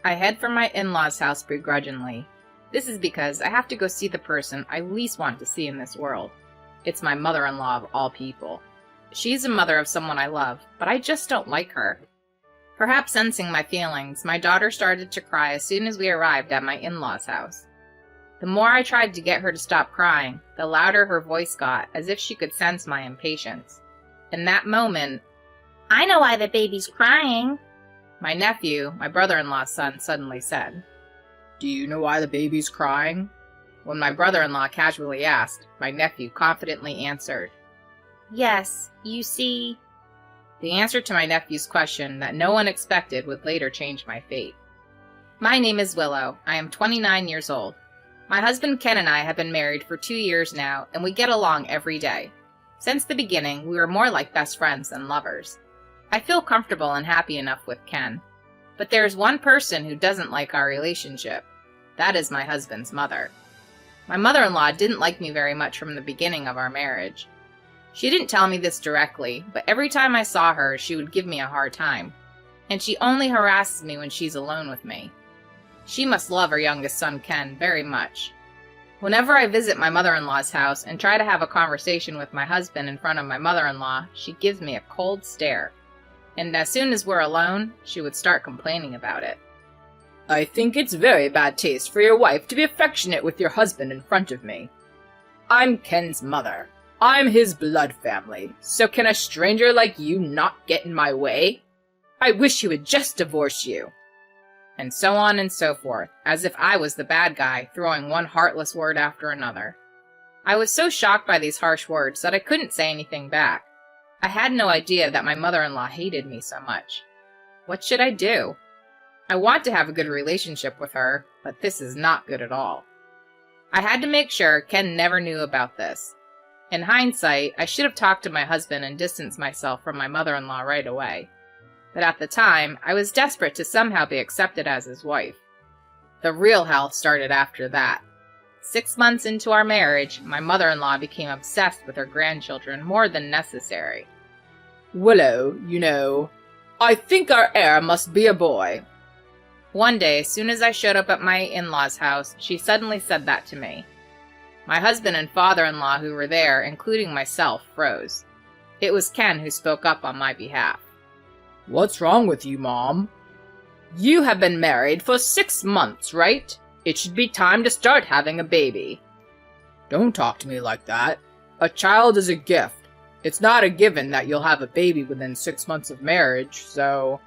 I head for my in-laws' house begrudgingly. This is because I have to go see the person I least want to see in this world. It's my mother-in-law of all people. She's the mother of someone I love, but I just don't like her. Perhaps sensing my feelings, my daughter started to cry as soon as we arrived at my in-laws' house. The more I tried to get her to stop crying, the louder her voice got, as if she could sense my impatience. In that moment, "I know why the baby's crying," my nephew, my brother-in-law's son, suddenly said. "Do you know why the baby's crying?" When my brother-in-law casually asked, my nephew confidently answered. "Yes, you see..." The answer to my nephew's question that no one expected would later change my fate. My name is Willow. I am 29 years old. My husband Ken and I have been married for 2 years now, and we get along every day. Since the beginning, we were more like best friends than lovers. I feel comfortable and happy enough with Ken. But there is one person who doesn't like our relationship. That is my husband's mother. My mother-in-law didn't like me very much from the beginning of our marriage. She didn't tell me this directly, but every time I saw her, she would give me a hard time. And she only harasses me when she's alone with me. She must love her youngest son, Ken, very much. Whenever I visit my mother-in-law's house and try to have a conversation with my husband in front of my mother-in-law, she gives me a cold stare. And as soon as we're alone, she would start complaining about it. "I think it's very bad taste for your wife to be affectionate with your husband in front of me. I'm Ken's mother. I'm his blood family, so can a stranger like you not get in my way? I wish he would just divorce you." And so on and so forth, as if I was the bad guy, throwing one heartless word after another. I was so shocked by these harsh words that I couldn't say anything back. I had no idea that my mother-in-law hated me so much. What should I do? I want to have a good relationship with her, but this is not good at all. I had to make sure Ken never knew about this. In hindsight, I should have talked to my husband and distanced myself from my mother-in-law right away. But at the time, I was desperate to somehow be accepted as his wife. The real hell started after that. 6 months into our marriage, my mother-in-law became obsessed with her grandchildren more than necessary. "Willow, you know, I think our heir must be a boy." One day, as soon as I showed up at my in-laws' house, she suddenly said that to me. My husband and father-in-law who were there, including myself, froze. It was Ken who spoke up on my behalf. "What's wrong with you, Mom? You have been married for 6 months, right? It should be time to start having a baby." "Don't talk to me like that. A child is a gift. It's not a given that you'll have a baby within 6 months of marriage, so..."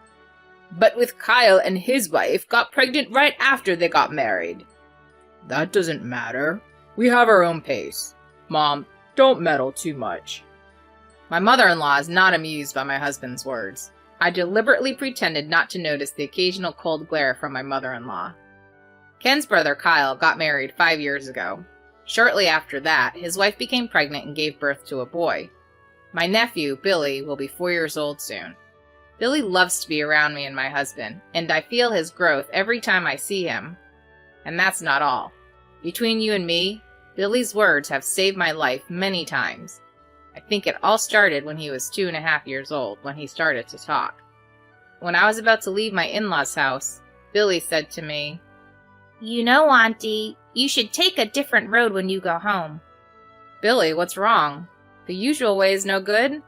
"But with Kyle and his wife got pregnant right after they got married." "That doesn't matter. We have our own pace. Mom, don't meddle too much." My mother-in-law is not amused by my husband's words. I deliberately pretended not to notice the occasional cold glare from my mother-in-law. Ken's brother Kyle got married 5 years ago. Shortly after that, his wife became pregnant and gave birth to a boy. My nephew, Billy, will be 4 years old soon. Billy loves to be around me and my husband, and I feel his growth every time I see him. And that's not all. Between you and me, Billy's words have saved my life many times. I think it all started when he was 2.5 years old, when he started to talk. When I was about to leave my in-laws' house, Billy said to me, "You know, Auntie, you should take a different road when you go home." "Billy, what's wrong? The usual way is no good?"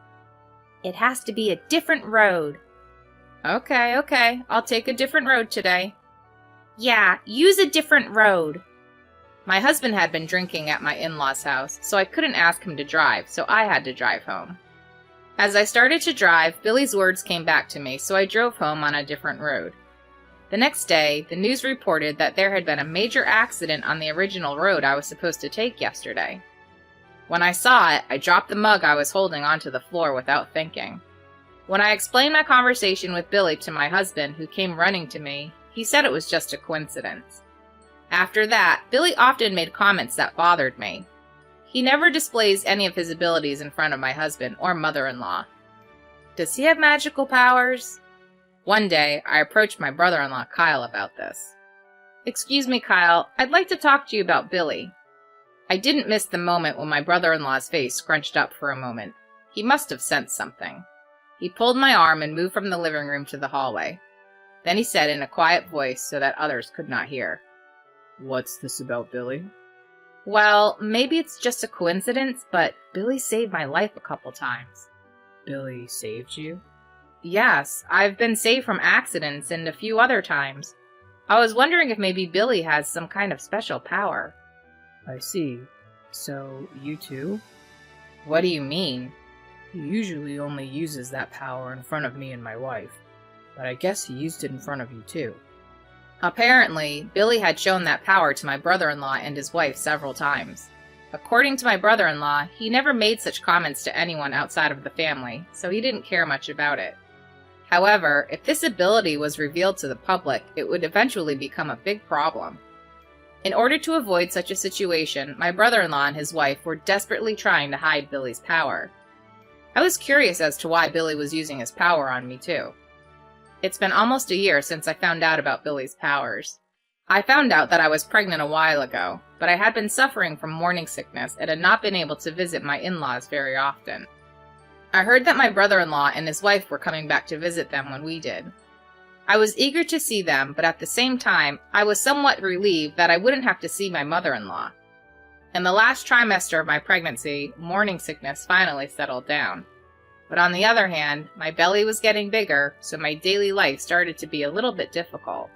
"It has to be a different road." Okay, I'll take a different road today." "Yeah, use a different road." My husband had been drinking at my in-laws' house, so I couldn't ask him to drive, so I had to drive home. As I started to drive, Billy's words came back to me, so I drove home on a different road. The next day, the news reported that there had been a major accident on the original road I was supposed to take yesterday. When I saw it, I dropped the mug I was holding onto the floor without thinking. When I explained my conversation with Billy to my husband, who came running to me, he said it was just a coincidence. After that, Billy often made comments that bothered me. He never displays any of his abilities in front of my husband or mother-in-law. Does he have magical powers? One day, I approached my brother-in-law Kyle about this. "Excuse me, Kyle, I'd like to talk to you about Billy." I didn't miss the moment when my brother-in-law's face scrunched up for a moment. He must have sensed something. He pulled my arm and moved from the living room to the hallway. Then he said in a quiet voice so that others could not hear, "What's this about, Billy?" "Well, maybe it's just a coincidence, but Billy saved my life a couple times." "Billy saved you?" "Yes, I've been saved from accidents and a few other times. I was wondering if maybe Billy has some kind of special power." "I see. So, you too?" "What do you mean?" "He usually only uses that power in front of me and my wife, but I guess he used it in front of you too." Apparently, Billy had shown that power to my brother-in-law and his wife several times. According to my brother-in-law, he never made such comments to anyone outside of the family, so he didn't care much about it. However, if this ability was revealed to the public, it would eventually become a big problem. In order to avoid such a situation, my brother-in-law and his wife were desperately trying to hide Billy's power. I was curious as to why Billy was using his power on me too. It's been almost a year since I found out about Billy's powers. I found out that I was pregnant a while ago, but I had been suffering from morning sickness and had not been able to visit my in-laws very often. I heard that my brother-in-law and his wife were coming back to visit them when we did. I was eager to see them, but at the same time, I was somewhat relieved that I wouldn't have to see my mother-in-law. In the last trimester of my pregnancy, morning sickness finally settled down. But on the other hand, my belly was getting bigger, so my daily life started to be a little bit difficult.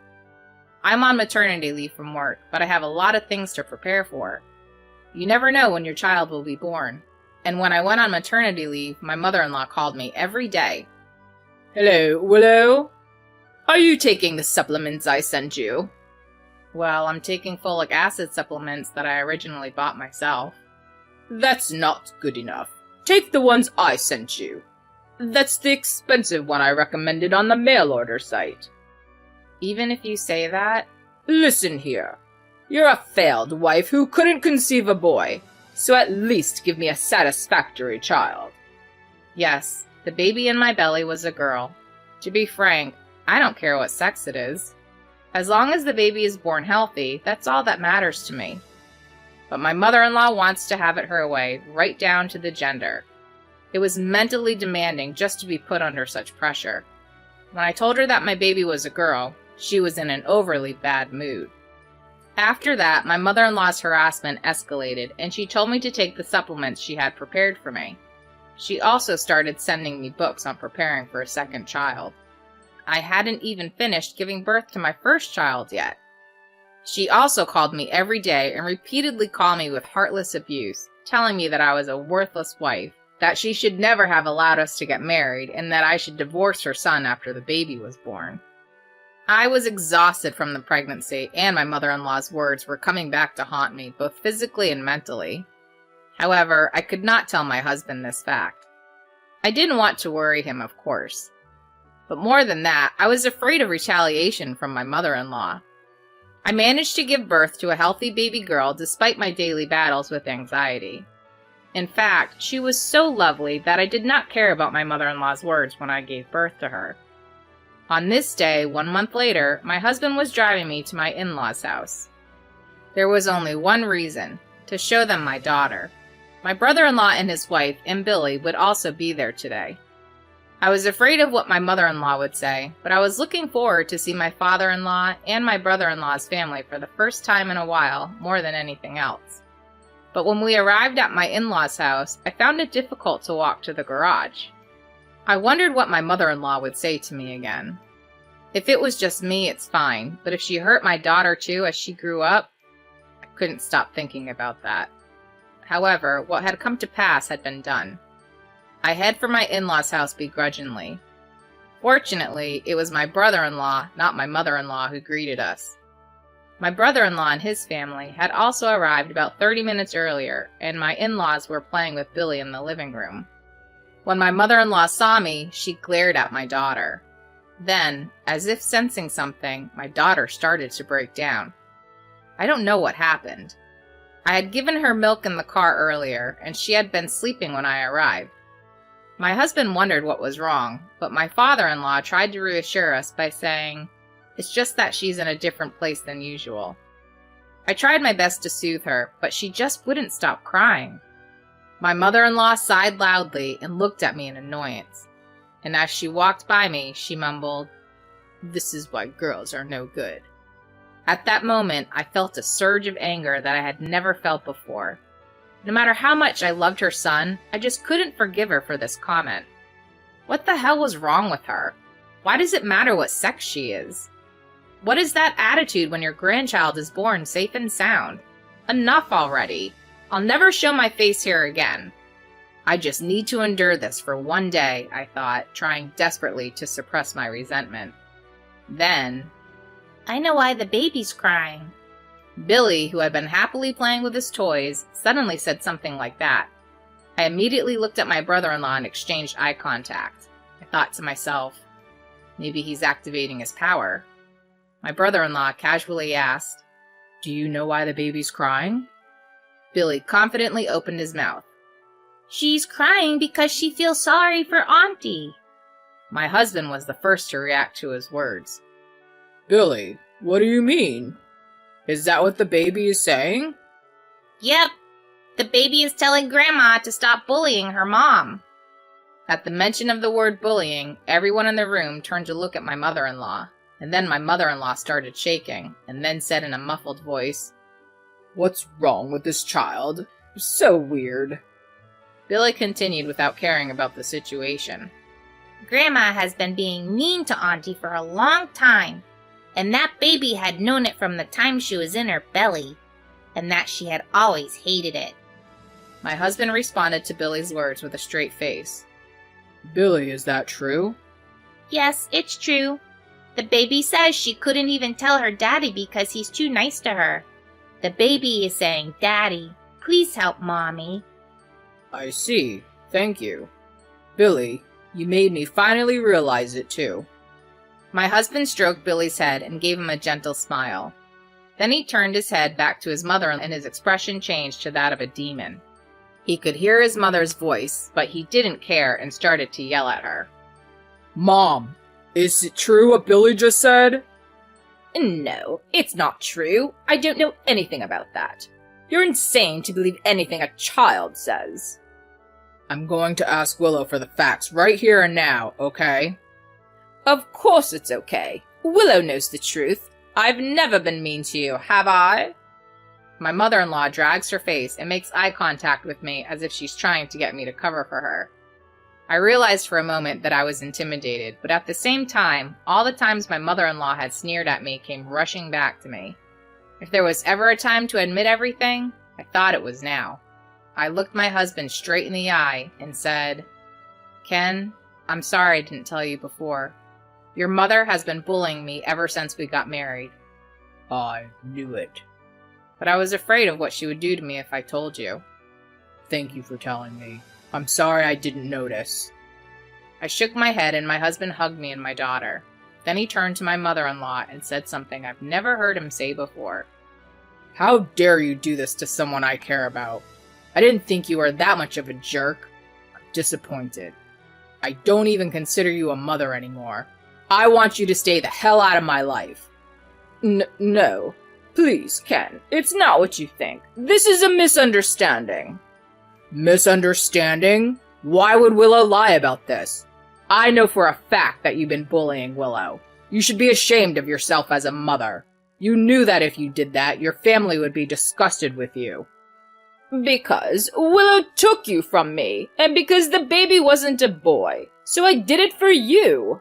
I'm on maternity leave from work, but I have a lot of things to prepare for. You never know when your child will be born. And when I went on maternity leave, my mother-in-law called me every day. "Hello, Willow? Are you taking the supplements I sent you?" "Well, I'm taking folic acid supplements that I originally bought myself." "That's not good enough. Take the ones I sent you. That's the expensive one I recommended on the mail order site." "Even if you say that?" "Listen here. You're a failed wife who couldn't conceive a boy, so at least give me a satisfactory child." Yes, the baby in my belly was a girl. To be frank, I don't care what sex it is. As long as the baby is born healthy, that's all that matters to me. But my mother-in-law wants to have it her way, right down to the gender. It was mentally demanding just to be put under such pressure. When I told her that my baby was a girl, she was in an overly bad mood. After that, my mother-in-law's harassment escalated, and she told me to take the supplements she had prepared for me. She also started sending me books on preparing for a second child. I hadn't even finished giving birth to my first child yet. She also called me every day and repeatedly called me with heartless abuse, telling me that I was a worthless wife, that she should never have allowed us to get married, and that I should divorce her son after the baby was born. I was exhausted from the pregnancy, and my mother-in-law's words were coming back to haunt me, both physically and mentally. However, I could not tell my husband this fact. I didn't want to worry him, of course. But more than that, I was afraid of retaliation from my mother-in-law. I managed to give birth to a healthy baby girl despite my daily battles with anxiety. In fact, she was so lovely that I did not care about my mother-in-law's words when I gave birth to her. On this day, 1 month later, my husband was driving me to my in-laws' house. There was only one reason: to show them my daughter. My brother-in-law and his wife and Billy would also be there today. I was afraid of what my mother-in-law would say, but I was looking forward to see my father-in-law and my brother-in-law's family for the first time in a while, more than anything else. But when we arrived at my in-laws' house, I found it difficult to walk to the garage. I wondered what my mother-in-law would say to me again. If it was just me, it's fine, but if she hurt my daughter too as she grew up, I couldn't stop thinking about that. However, what had come to pass had been done. I head for my in-laws' house begrudgingly. Fortunately, it was my brother-in-law, not my mother-in-law, who greeted us. My brother-in-law and his family had also arrived about 30 minutes earlier, and my in-laws were playing with Billy in the living room. When my mother-in-law saw me, she glared at my daughter. Then, as if sensing something, my daughter started to break down. I don't know what happened. I had given her milk in the car earlier, and she had been sleeping when I arrived. My husband wondered what was wrong, but my father-in-law tried to reassure us by saying, "It's just that she's in a different place than usual." I tried my best to soothe her, but she just wouldn't stop crying. My mother-in-law sighed loudly and looked at me in annoyance. And as she walked by me, she mumbled, This is why girls are no good. At that moment, I felt a surge of anger that I had never felt before. No matter how much I loved her son, I just couldn't forgive her for this comment. What the hell was wrong with her? Why does it matter what sex she is? What is that attitude when your grandchild is born safe and sound? Enough already. I'll never show my face here again. I just need to endure this for one day, I thought, trying desperately to suppress my resentment. Then, I know why the baby's crying. Billy, who had been happily playing with his toys, suddenly said something like that. I immediately looked at my brother-in-law and exchanged eye contact. I thought to myself, maybe he's activating his power. My brother-in-law casually asked, "Do you know why the baby's crying?" Billy confidently opened his mouth. She's crying because she feels sorry for Auntie. My husband was the first to react to his words. Billy, what do you mean? Is that what the baby is saying? Yep. The baby is telling Grandma to stop bullying her mom. At the mention of the word bullying, everyone in the room turned to look at my mother-in-law, and then my mother-in-law started shaking, and then said in a muffled voice, "What's wrong with this child? So weird." Billy continued without caring about the situation. Grandma has been being mean to Auntie for a long time, and that baby had known it from the time she was in her belly, and that she had always hated it. My husband responded to Billy's words with a straight face. Billy, is that true? Yes, it's true. The baby says she couldn't even tell her daddy because he's too nice to her. The baby is saying, "Daddy, please help Mommy." I see. Thank you. Billy, you made me finally realize it too. My husband stroked Billy's head and gave him a gentle smile. Then he turned his head back to his mother and his expression changed to that of a demon. He could hear his mother's voice, but he didn't care and started to yell at her. Mom, is it true what Billy just said? No, it's not true. I don't know anything about that. You're insane to believe anything a child says. I'm going to ask Willow for the facts right here and now, okay? Of course it's okay. Willow knows the truth. I've never been mean to you, have I? My mother-in-law drags her face and makes eye contact with me as if she's trying to get me to cover for her. I realized for a moment that I was intimidated, but at the same time, all the times my mother-in-law had sneered at me came rushing back to me. If there was ever a time to admit everything, I thought it was now. I looked my husband straight in the eye and said, "Ken, I'm sorry I didn't tell you before. Your mother has been bullying me ever since we got married." I knew it. But I was afraid of what she would do to me if I told you. Thank you for telling me. I'm sorry I didn't notice. I shook my head and my husband hugged me and my daughter. Then he turned to my mother-in-law and said something I've never heard him say before. How dare you do this to someone I care about? I didn't think you were that much of a jerk. I'm disappointed. I don't even consider you a mother anymore. I want you to stay the hell out of my life. No. Please, Ken, it's not what you think. This is a misunderstanding. Misunderstanding? Why would Willow lie about this? I know for a fact that you've been bullying Willow. You should be ashamed of yourself as a mother. You knew that if you did that, your family would be disgusted with you. Because Willow took you from me, and because the baby wasn't a boy, so I did it for you.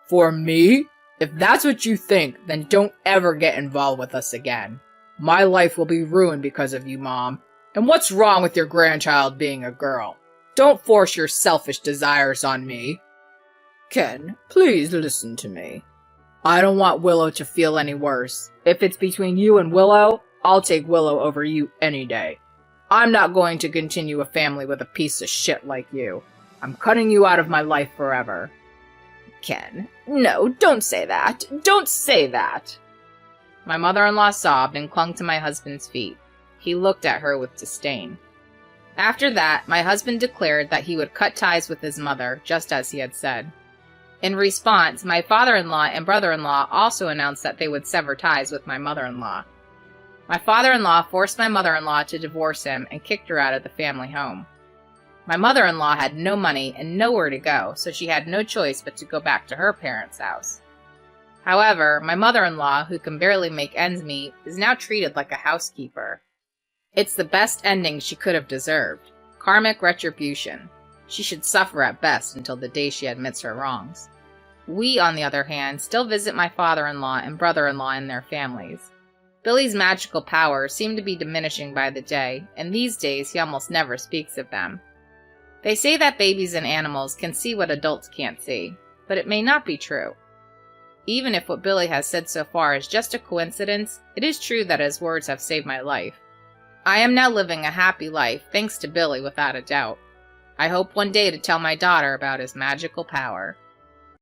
For me? If that's what you think, then don't ever get involved with us again. My life will be ruined because of you, Mom. And what's wrong with your grandchild being a girl? Don't force your selfish desires on me. Ken, please listen to me. I don't want Willow to feel any worse. If it's between you and Willow, I'll take Willow over you any day. I'm not going to continue a family with a piece of shit like you. I'm cutting you out of my life forever. Ken, no, don't say that. Don't say that. My mother-in-law sobbed and clung to my husband's feet. He looked at her with disdain. After that, my husband declared that he would cut ties with his mother, just as he had said. In response, my father-in-law and brother-in-law also announced that they would sever ties with my mother-in-law. My father-in-law forced my mother-in-law to divorce him and kicked her out of the family home. My mother-in-law had no money and nowhere to go, so she had no choice but to go back to her parents' house. However, my mother-in-law, who can barely make ends meet, is now treated like a housekeeper. It's the best ending she could have deserved. Karmic retribution. She should suffer at best until the day she admits her wrongs. We, on the other hand, still visit my father-in-law and brother-in-law and their families. Billy's magical powers seem to be diminishing by the day, and these days he almost never speaks of them. They say that babies and animals can see what adults can't see, but it may not be true. Even if what Billy has said so far is just a coincidence, it is true that his words have saved my life. I am now living a happy life, thanks to Billy without a doubt. I hope one day to tell my daughter about his magical power.